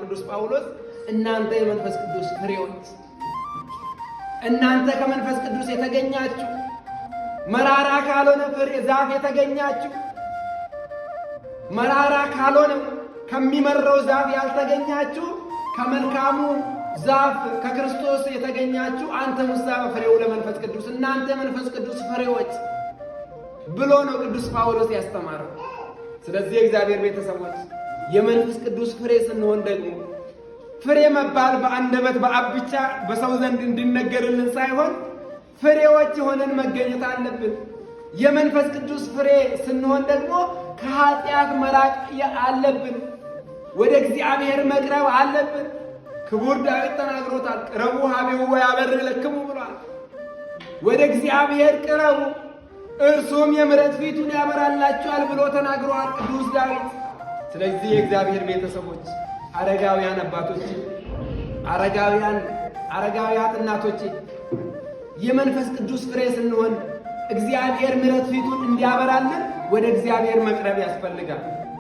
ቅዱስ ጳውሎስ እናንተ የመንፈስ ቅዱስ ፍሬዎች፣ እናንተ ከመንፈስ ቅዱስ የተገኛችሁ መራራ ካልሆነ ፍሬ ዛፍ የተገኛችሁ፣ መራራ ካልሆነ ከሚመረው ዛፍ ያልተገኛችሁ ከመልካሙ ዛፍ ከክርስቶስ የተገኛችሁ አንተ ሙሳ ፍሬው ለመንፈስ ቅዱስ እናንተ የመንፈስ ቅዱስ ፍሬዎች ብሎ ነው ቅዱስ ጳውሎስ ያስተማረው። ስለዚህ የእግዚአብሔር ቤተሰቦች የመንፈስ ቅዱስ ፍሬ ስንሆን ደግሞ ፍሬ መባል በአንደበት በአፍ ብቻ በሰው ዘንድ እንዲነገርልን ሳይሆን ፍሬዎች ሆነን መገኘት አለብን። የመንፈስ ቅዱስ ፍሬ ስንሆን ደግሞ ከኃጢአት መራቅ አለብን። ወደ እግዚአብሔር መቅረብ አለብን። ክቡር ዳዊት ተናግሮታል። ቅረቡ ሀቤሁ ወያበርህ ለክሙ ብሏል። ወደ እግዚአብሔር ቅረቡ እርሱም የምሕረት ፊቱን ያበራላችኋል ብሎ ተናግሯል ቅዱስ ዳዊት። ስለዚህ የእግዚአብሔር ቤተሰቦች፣ አረጋውያን አባቶች፣ አረጋውያት እናቶች የመንፈስ ቅዱስ ፍሬ ስንሆን እግዚአብሔር ምሕረት ፊቱን እንዲያበራልን ወደ እግዚአብሔር መቅረብ ያስፈልጋል።